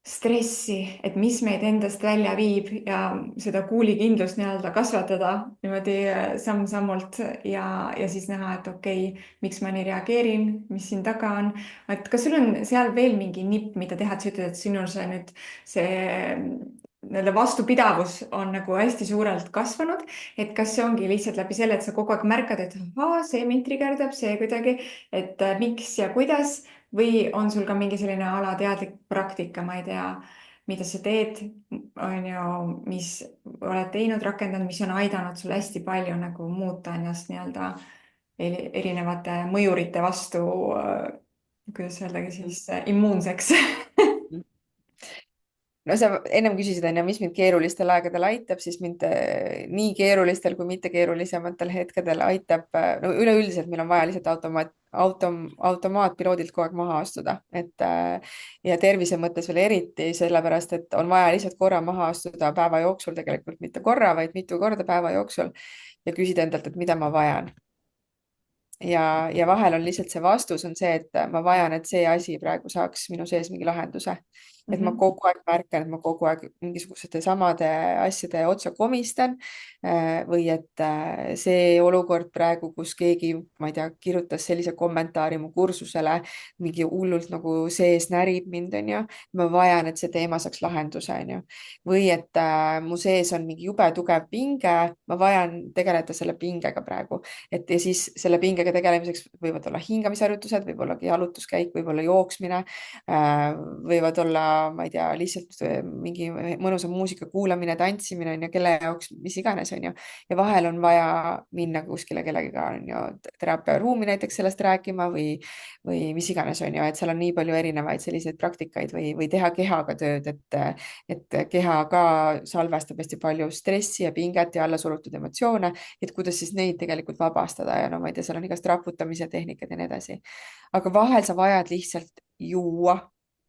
stressi, et mis meid endast välja viib ja seda kuulikindlust nii-öelda kasvatada niimoodi samm-sammult ja siis näha, et okei, miks ma nii reageerin, mis siin taga on. et kas sul on seal veel mingi nipp, mida teha, et sa ütled, et sinul see nüüd see nii-öelda vastupidavus on nagu hästi suurelt kasvanud, et kas see ongi lihtsalt läbi selle, et sa kogu aeg märkad, et ahaa, see mind trigerdab, see kuidagi, et miks ja kuidas või on sul ka mingi selline alateadlik praktika, ma ei tea, mida sa teed, on ju, mis oled teinud, rakendanud, mis on aidanud sul hästi palju nagu muuta ennast nii-öelda erinevate mõjurite vastu, kuidas öeldagi siis, immuunseks. no sa ennem küsisid, on ju, mis mind keerulistel aegadel aitab, siis mind nii keerulistel kui mitte keerulisematel hetkedel aitab, no üleüldiselt meil on vaja lihtsalt automaatpiloodilt kogu aeg maha astuda, ja tervise mõttes veel eriti, sellepärast et on vaja lihtsalt korra maha astuda päeva jooksul, tegelikult mitte korra, vaid mitu korda päeva jooksul ja küsida endalt, et mida ma vajan. ja vahel on lihtsalt see vastus on see, et ma vajan, et see asi praegu saaks minu sees mingi lahenduse. Et ma kogu aeg märkan, et ma kogu aeg mingisuguste samade asjade otsa komistan või et see olukord praegu, kus keegi, ma ei tea, kirjutas sellise kommentaari mu kursusele, mingi hullult nagu sees närib mind, on ju. ma vajan, et see teema saaks lahenduse, on ju. või et mu sees on mingi jube tugev pinge, ma vajan tegeleda selle pingega praegu, et ja siis selle pingega tegelemiseks võivad olla hingamisharjutused, võib olla jalutuskäik, võib olla jooksmine, võivad olla ma ei tea, lihtsalt mingi mõnusa muusika kuulamine, tantsimine on ju, kelle jaoks mis iganes on ju. ja vahel on vaja minna kuskile kellegiga on ju teraapiaruumi näiteks sellest rääkima või mis iganes on ju, et seal on nii palju erinevaid selliseid praktikaid või teha kehaga tööd, et keha ka salvestab hästi palju stressi ja pinget ja allasurutud emotsioone, et kuidas siis neid tegelikult vabastada ja no ma ei tea, seal on igast raputamise tehnikad ja nii edasi. aga vahel sa vajad lihtsalt juua,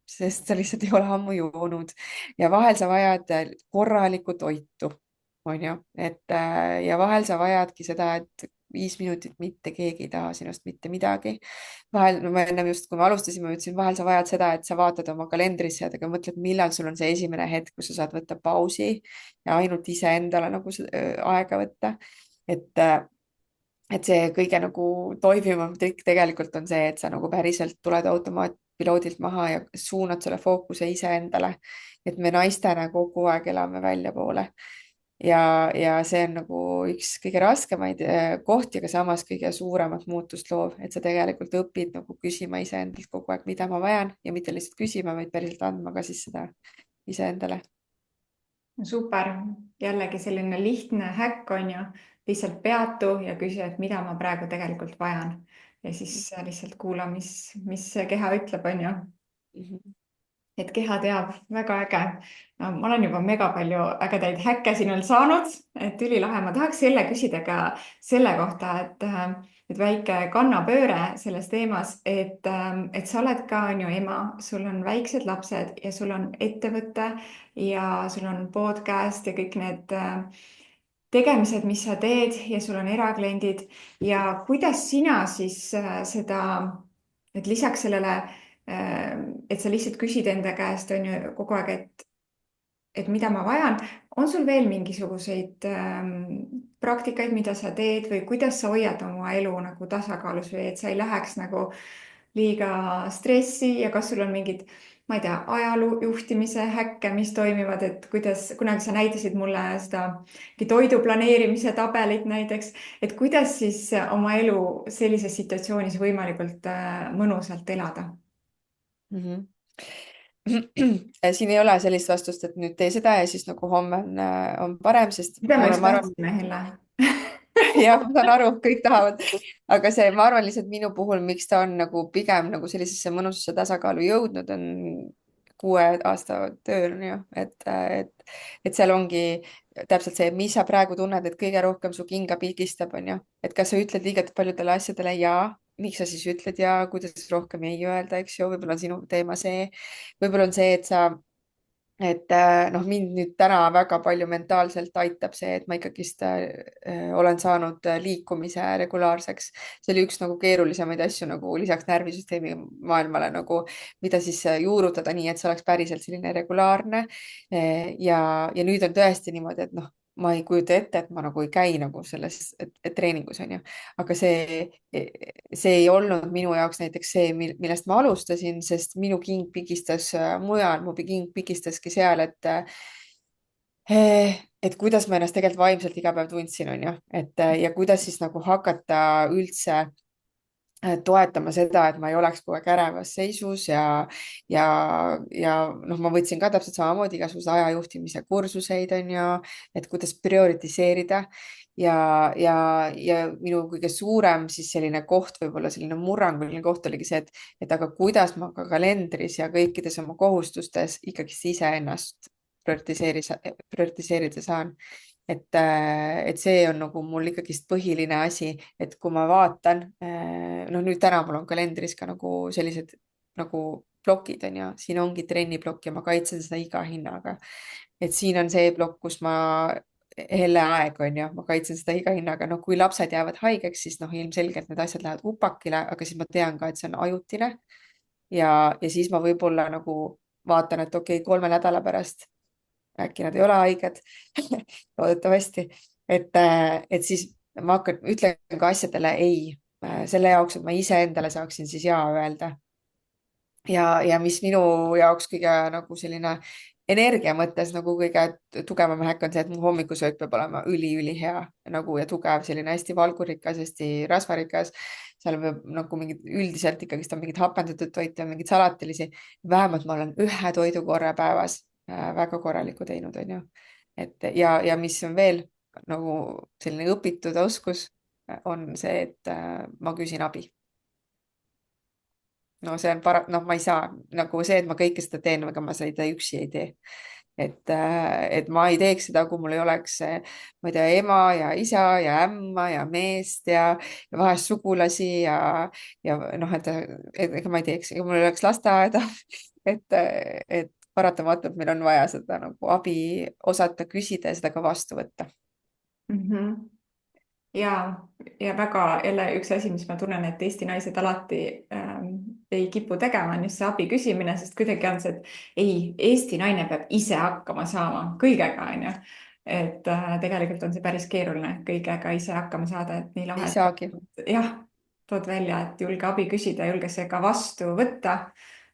sest sa lihtsalt ei ole ammu joonud ja vahel sa vajad korralikku toitu, on ju, ja vahel sa vajadki seda, et 5 minutit mitte keegi ei taha sinust mitte midagi. vahel, no ma ennem just, kui me alustasime, ma ütlesin, vahel sa vajad seda, et sa vaatad oma kalendrisse ja mõtled, millal sul on see esimene hetk, kus sa saad võtta pausi ja ainult iseendale nagu aega võtta. et et see kõige nagu toimivam trikk tegelikult on see, et sa nagu päriselt tuled automaatpiloodilt maha ja suunad selle fookuse iseendale. et me naistena kogu aeg elame väljapoole ja see on nagu üks kõige raskemaid kohti, aga samas kõige suuremat muutust loov, et sa tegelikult õpid nagu küsima iseendalt kogu aeg, mida ma vajan ja mitte lihtsalt küsima, vaid päriselt andma ka siis seda iseendale. super, jällegi selline lihtne häkk on ju, lihtsalt peatu ja küsi, et mida ma praegu tegelikult vajan ja siis lihtsalt kuula, mis see keha ütleb, on ju. Mhm. Et keha teab, väga äge. No, ma olen juba mega palju ägedaid häkke sinult saanud, et ülilahe. Ma tahaks jälle küsida ka selle kohta, et väike kannapööre selles teemas, et sa oled ka on ju ema, sul on väiksed lapsed ja sul on ettevõte ja sul on podcast ja kõik need tegemised, mis sa teed ja sul on erakliendid ja kuidas sina siis seda, et lisaks sellele et sa lihtsalt küsid enda käest, on ju, kogu aeg, et mida ma vajan. On sul veel mingisuguseid praktikaid, mida sa teed või kuidas sa hoiad oma elu nagu tasakaalus või et sa ei läheks nagu liiga stressi ja kas sul on mingid, ma ei tea, ajaloo juhtimise häkke, mis toimivad, et kuidas, kunagi sa näitasid mulle seda toidu planeerimise tabelit näiteks, et kuidas siis oma elu sellises situatsioonis võimalikult mõnusalt elada? Mhm. siin ei ole sellist vastust, et nüüd tee seda ja siis nagu homme on parem, sest mida me mulle, just ma arvan, tahtsime, Helle? jah, ma saan aru, kõik tahavad, aga see, ma arvan lihtsalt minu puhul, miks ta on nagu pigem nagu sellisesse mõnusasse tasakaalu jõudnud, on 6 aasta tööl on ju, et seal ongi täpselt see, mis sa praegu tunned, et kõige rohkem su kinga pigistab, on ju, et kas sa ütled liiga paljudele asjadele ja, miks sa siis ütled ja, kuidas rohkem ei öelda, eks ju, võib-olla on sinu teema see, võib-olla on see, et noh, mind nüüd täna väga palju mentaalselt aitab see, et ma ikkagist olen saanud liikumise regulaarseks. see oli üks nagu keerulisemaid asju nagu lisaks närvisüsteemi maailmale nagu, mida siis juurutada nii, et see oleks päriselt selline regulaarne. ja nüüd on tõesti niimoodi, et noh, ma ei kujuta ette, et ma nagu ei käi nagu selles et treeningus on ju, aga see ei olnud minu jaoks näiteks see, millest ma alustasin, sest minu king pigistas mujal, mu king pigistaski seal, et kuidas ma ennast tegelikult vaimselt iga päev tundsin, on ju, ja kuidas siis nagu hakata üldse toetama seda, et ma ei oleks kogu aeg ärevas seisus ja, ja noh, ma võtsin ka täpselt samamoodi igasuguseid ajajuhtimise kursuseid, on ju, et kuidas prioritiseerida ja minu kõige suurem siis selline koht, võib-olla selline murranguline koht oligi see, et aga kuidas ma ka kalendris ja kõikides oma kohustustes ikkagist iseennast prioritiseerida saan et see on nagu mul ikkagist põhiline asi, et kui ma vaatan, noh, nüüd täna mul on kalendris ka nagu sellised nagu plokid on ju, siin ongi trenniplokk ja ma kaitsen seda iga hinnaga. et siin on see plokk, kus ma helle aeg on ju, ma kaitsen seda iga hinnaga, noh, kui lapsed jäävad haigeks, siis noh, ilmselgelt need asjad lähevad upakile, aga siis ma tean ka, et see on ajutine ja siis ma võib-olla nagu vaatan, et okei, 3 nädala pärast äkki nad ei ole haiged loodetavasti, et siis ma hakkan, ütlen ka asjadele ei, selle jaoks, et ma iseendale saaksin siis ja öelda. ja mis minu jaoks kõige nagu selline energia mõttes nagu kõige tugevam häkk on see, et mu hommikusöök peab olema ülihea nagu ja tugev, selline hästi valgurikas, hästi rasvarikas. seal peab nagu mingid üldiselt ikkagist on mingid hapendatud toite, mingeid salatilisi. vähemalt ma olen ühe toidukorra päevas väga korraliku teinud, onju. et ja mis on veel nagu selline õpitud oskus, on see, et ma küsin abi. No see on noh, ma ei saa nagu see, et ma kõike seda teen, aga ma seda üksi ei tee. et ma ei teeks seda, kui mul ei oleks, ma ei tea, ema ja isa ja ämma ja meest ja vahest sugulasi ja noh, et ega ma ei teeks, ega mul ei oleks lasteaeda et paratamatult meil on vaja seda nagu abi osata küsida ja seda ka vastu võtta. Mhm. ja, ja väga jälle üks asi, mis ma tunnen, et Eesti naised alati ei kipu tegema, on just see abi küsimine, sest kuidagi on see, et ei, Eesti naine peab ise hakkama saama kõigega, onju. et tegelikult on see päris keeruline kõigega ise hakkama saada, et nii Ei lahe, saagi. et jah, tood välja, et julge abi küsida, julge see ka vastu võtta.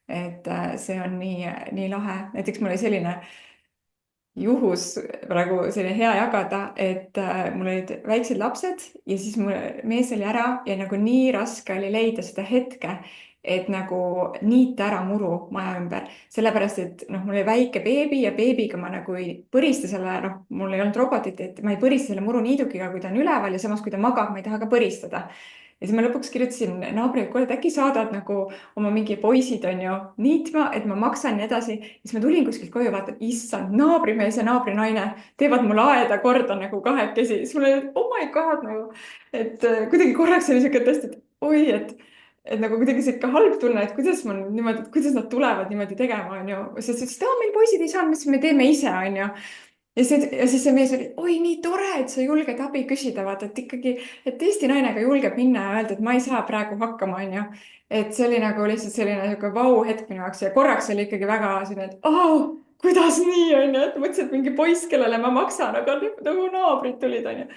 et see on nii lahe, näiteks mul oli selline juhus praegu selline hea jagada, et mul olid väiksed lapsed ja siis mu mees oli ära ja nagu nii raske oli leida seda hetke, et nagu niita ära muru maja ümber, sellepärast et noh, mul oli väike beebi ja beebiga ma nagu ei põrista selle, noh, mul ei olnud robotit, et ma ei përista selle muruniidukiga, kui ta on üleval ja samas, kui ta magab, ma ei taha ka põristada. Ja siis ma lõpuks kirjutasin naabrile, et kuule, et äkki saadad nagu oma mingi poisid on ju niitma, et ma maksan ja nii edasi. Siis ma tulin kuskilt koju, vaatan, issand, naabrimees ja naabrinaine teevad mul aeda korda nagu kahekesi. siis mul oli, oh my god nagu, et kuidagi korraks oli siuke tõesti, et oi, et nagu kuidagi sihuke halb tunne, et kuidas ma nüüd niimoodi, et kuidas nad tulevad niimoodi tegema, onju. sest ütlesid, et meil poisid ei saanud, me teeme ise, onju. Ja siis see mees oli, oi, nii tore, et sa julged abi küsida, vaata, et ikkagi, et Eesti naine ka julgeb minna ja öelda, et ma ei saa praegu hakkama, onju. et see oli nagu lihtsalt selline sihuke vau-hetk minu jaoks ja korraks oli ikkagi väga selline, et kuidas nii, onju, et mõtlesin, et mingi poiss, kellele ma maksan, aga nagu naabrid tulid, onju.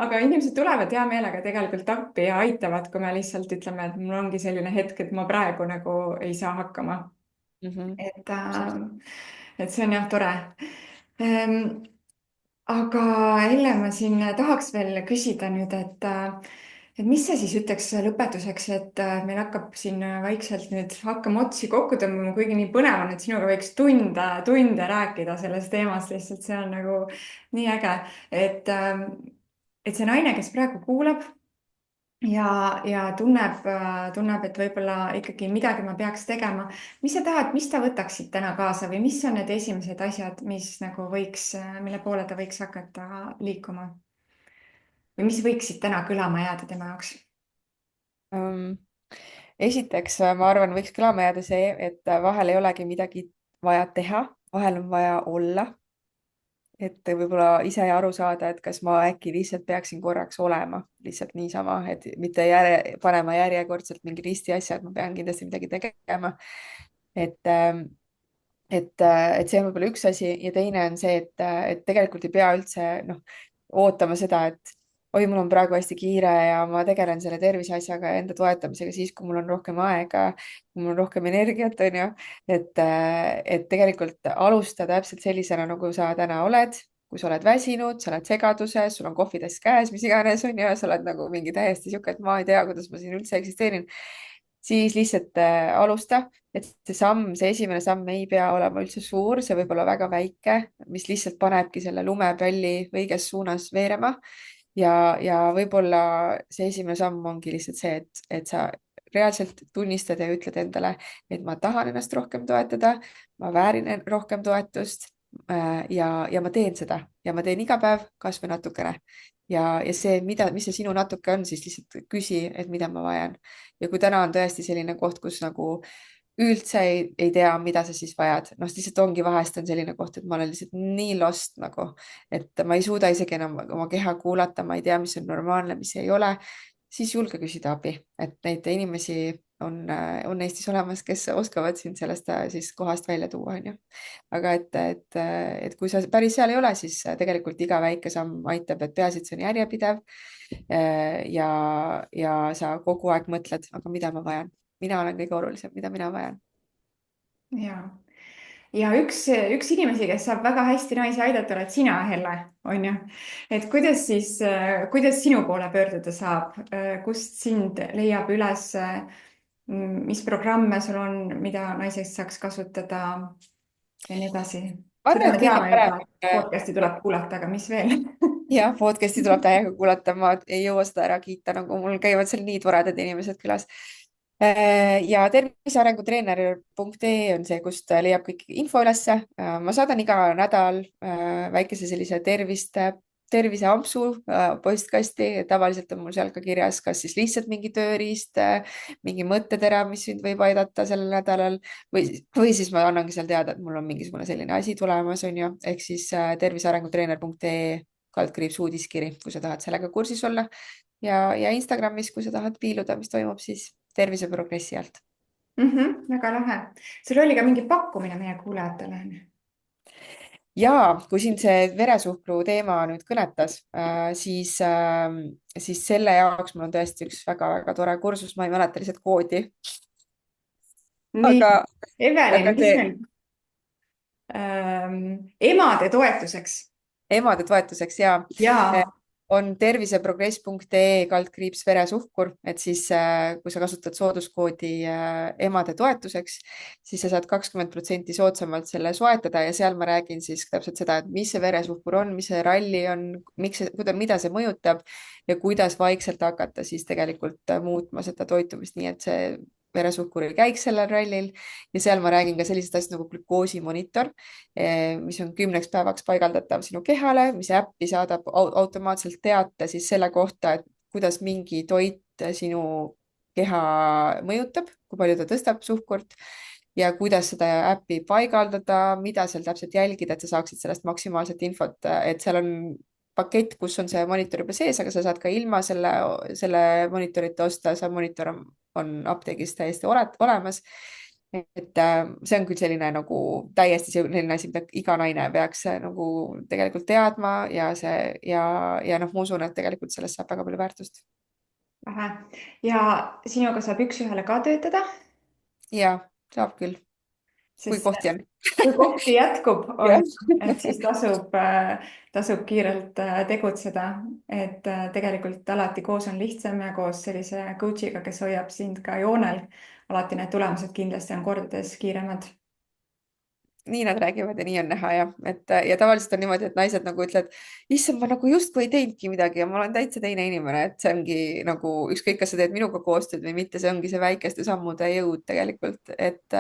aga inimesed tulevad hea meelega tegelikult appi ja aitavad, kui me lihtsalt ütleme, et mul ongi selline hetk, et ma praegu nagu ei saa hakkama. et, Täpselt. et see on jah tore. Ehm, aga Elle, ma siin tahaks veel küsida nüüd, et mis sa siis ütleks lõpetuseks, et meil hakkab siin vaikselt nüüd hakkama otsi kokku tõmbama, kuigi nii põnev on, et sinuga võiks tunde rääkida sellest teemast, lihtsalt see on nagu nii äge, et, et see naine, kes praegu kuulab ja tunneb, et võib-olla ikkagi midagi ma peaks tegema. mis sa tahad, mis ta võtaks siit täna kaasa või mis on need esimesed asjad, mis nagu võiks, mille poole ta võiks hakata liikuma? või mis võiks siit täna kõlama jääda tema jaoks? Um, esiteks ma arvan, võiks kõlama jääda see, et vahel ei olegi midagi vaja teha, vahel on vaja olla. et võib-olla ise aru saada, et kas ma äkki lihtsalt peaksin korraks olema lihtsalt niisama, et mitte panema järjekordselt mingi risti asja, et ma pean kindlasti midagi tegema. et ähm, et see on võib-olla üks asi ja teine on see, et tegelikult ei pea üldse noh, ootama seda, et oi, mul on praegu hästi kiire ja ma tegelen selle terviseasjaga ja enda toetamisega siis, kui mul on rohkem aega, kui mul on rohkem energiat, on ju. et tegelikult alusta täpselt sellisena, nagu sa täna oled, kui sa oled väsinud, sa oled segaduses, sul on kohvitass käes, mis iganes, on ju, sa oled nagu mingi täiesti sihuke, et ma ei tea, kuidas ma siin üldse eksisteerin, siis lihtsalt alusta, et see samm, see esimene samm ei pea olema üldse suur, see võib olla väga väike, mis lihtsalt panebki selle lumepalli õiges suunas veerema. ja võib-olla see esimene samm ongi lihtsalt see, et sa reaalselt tunnistad ja ütled endale, et ma tahan ennast rohkem toetada, ma väärin rohkem toetust ja ma teen seda ja ma teen iga päev kasvõi natukene. ja see, mis see sinu natuke on, siis lihtsalt küsi, et mida ma vajan. ja kui täna on tõesti selline koht, kus nagu üldse ei tea, mida sa siis vajad, noh, lihtsalt ongi vahest on selline koht, et ma olen lihtsalt nii lost nagu, et ma ei suuda isegi enam oma keha kuulata, ma ei tea, mis on normaalne, mis ei ole, siis julge küsida abi, et neid inimesi on Eestis olemas, kes oskavad sind sellest siis kohast välja tuua, onju. aga et kui sa päris seal ei ole, siis tegelikult iga väike samm aitab, et peaasi, et see on järjepidev. ja sa kogu aeg mõtled, aga mida ma vajan, mina olen kõige olulisem, mida mina vajan. ja ja üks inimesi, kes saab väga hästi naisi aidata, oled sina, Helle, on ju. et kuidas sinu poole pöörduda saab, kust sind leiab üles, mis programme sul on, mida naised saaks kasutada ja nii edasi. ma seda arvan, me et kõige teame juba, et parem podcast'i tuleb kuulata, aga mis veel? jah, podcast'i tuleb täiega kuulata, ma ei jõua seda ära kiita, nagu mul käivad seal nii toredad inimesed külas. Ja tervisearengutreener.ee on see, kust leiab kõik info ülesse. ma saadan iga nädal väikese sellise terviseampsu postkasti. tavaliselt on mul seal ka kirjas, kas siis lihtsalt mingi tööriist, mingi mõttetera, mis sind võib aidata sellel nädalal või siis ma annangi seal teada, et mul on mingisugune selline asi tulemas, on ju, ehk siis tervisearengutreener.ee / uudiskiri, kui sa tahad sellega kursis olla ja Instagramis, kui sa tahad piiluda, mis toimub siis terviseprogressi alt. Väga lahe. sul oli ka mingi pakkumine meie kuulajatele, on ju? ja kui siin see veresuhkru teema nüüd kõnetas, siis selle jaoks mul on tõesti üks väga-väga tore kursus, ma ei mäleta lihtsalt koodi, nii, aga, Evelin, aga mis see meil emade toetuseks emade toetuseks ja eh, ja on terviseprogress.ee / veresuhkur, et siis kui sa kasutad sooduskoodi emade toetuseks, siis sa saad 20% soodsamalt selle soetada ja seal ma räägin siis täpselt seda, et mis see veresuhkur on, mis see ralli on, mida see mõjutab ja kuidas vaikselt hakata siis tegelikult muutma seda toitumist, nii et see veresuhkur ei käiks sellel rallil ja seal ma räägin ka sellisest asjast nagu glükoosimonitor, mis on 10 päevaks paigaldatav sinu kehale, mis äppi saadab automaatselt teate siis selle kohta, et kuidas mingi toit sinu keha mõjutab, kui palju ta tõstab suhkurt ja kuidas seda äppi paigaldada, mida seal täpselt jälgida, et sa saaksid sellest maksimaalset infot, et seal on pakett, kus on see monitor juba sees, aga sa saad ka ilma selle monitorita osta, see monitor on apteegis täiesti olemas. et see on küll selline nagu täiesti selline asi, mida iga naine peaks nagu tegelikult teadma ja noh, ma usun, et tegelikult sellest saab väga palju väärtust. vähe. Ja sinuga saab üks-ühele ka töötada, ja saab küll, kui sest kohti on. kui kohti jätkub, on, jah, et siis tasub kiirelt tegutseda, et tegelikult alati koos on lihtsam ja koos sellise coach'iga, kes hoiab sind ka joonel, alati need tulemused kindlasti on kordades kiiremad. nii nad räägivad ja nii on näha jah, et ja tavaliselt on niimoodi, et naised nagu ütlevad, issand, ma nagu justkui ei teinudki midagi ja ma olen täitsa teine inimene, et see ongi nagu ükskõik, kas sa teed minuga koostööd või mitte, see ongi see väikeste sammude jõud tegelikult, et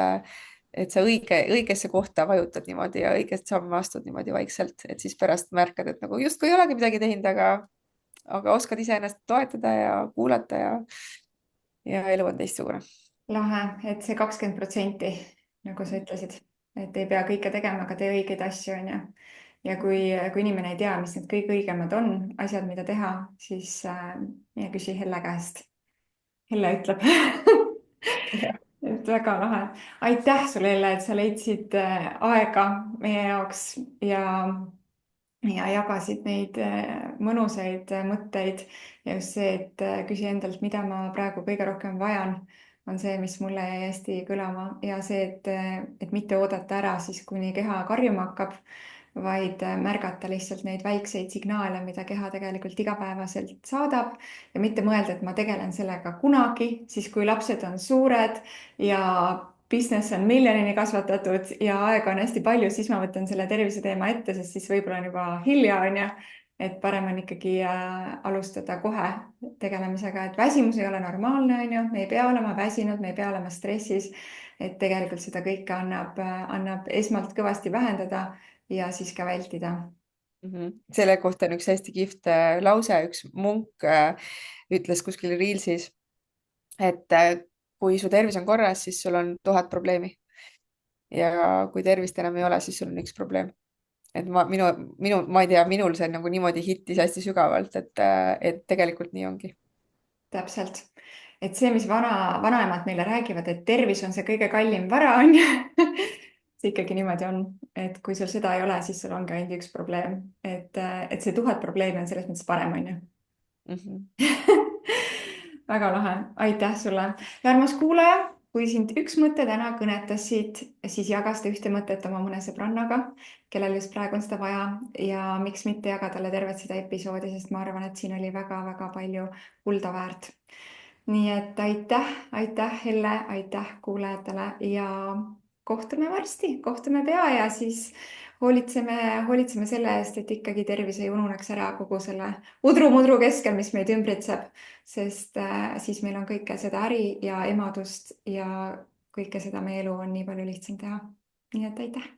sa õigesse kohta vajutad niimoodi ja õigest samme astud niimoodi vaikselt, et siis pärast märkad, et nagu justkui ei olegi midagi teinud, aga oskad iseennast toetada ja kuulata ja elu on teistsugune. Lahe, et see 20%, nagu sa ütlesid, et ei pea kõike tegema, aga tee õigeid asju, on ju. Ja kui inimene ei tea, mis need kõige õigemad on, asjad, mida teha, siis mine küsi Helle käest. Helle ütleb. et väga lahe. aitäh sulle, Helle, et sa leidsid aega meie jaoks ja jagasid neid mõnusaid mõtteid ja just see, et küsi endalt, mida ma praegu kõige rohkem vajan, on see, mis mulle jäi hästi kõlama ja see, et mitte oodata ära siis, kuni keha karjuma hakkab, vaid märgata lihtsalt neid väikseid signaale, mida keha tegelikult igapäevaselt saadab ja mitte mõelda, et ma tegelen sellega kunagi, siis kui lapsed on suured ja business on miljonini kasvatatud ja aega on hästi palju, siis ma võtan selle tervise teema ette, sest siis võib-olla on juba hilja, on ju. et parem on ikkagi alustada kohe tegelemisega, et väsimus ei ole normaalne, on ju, me ei pea olema väsinud, me ei pea olema stressis. et tegelikult seda kõike annab esmalt kõvasti vähendada ja siis ka vältida. selle kohta on üks hästi kihvt lause, üks munk ütles kuskil Reelsis, et kui su tervis on korras, siis sul on 1000 probleemi. ja kui tervist enam ei ole, siis sul on üks probleem. et ma ei tea, minul see nagu niimoodi hittis hästi sügavalt, et tegelikult nii ongi. täpselt, et see, mis vanaemad meile räägivad, et tervis on see kõige kallim vara, on ju. see ikkagi niimoodi on, et kui sul seda ei ole, siis sul ongi ainult üks probleem, et see 1000 probleemi on selles mõttes parem, on ju. Mhm. väga lahe, aitäh sulle ja armas kuulaja. kui sind üks mõte täna kõnetasid, siis jaga seda ühte mõtet oma mõne sõbrannaga, kellel just praegu on seda vaja ja miks mitte jaga talle tervet seda episoodi, sest ma arvan, et siin oli väga-väga palju kulda väärt. nii et aitäh, aitäh, Helle, aitäh kuulajatele ja kohtume varsti, kohtume pea ja siis hoolitseme selle eest, et ikkagi tervis ei ununeks ära kogu selle udru-mudru keskel, mis meid ümbritseb, sest siis meil on kõike seda äri ja emadust ja kõike seda meie elu on nii palju lihtsam teha. nii et aitäh.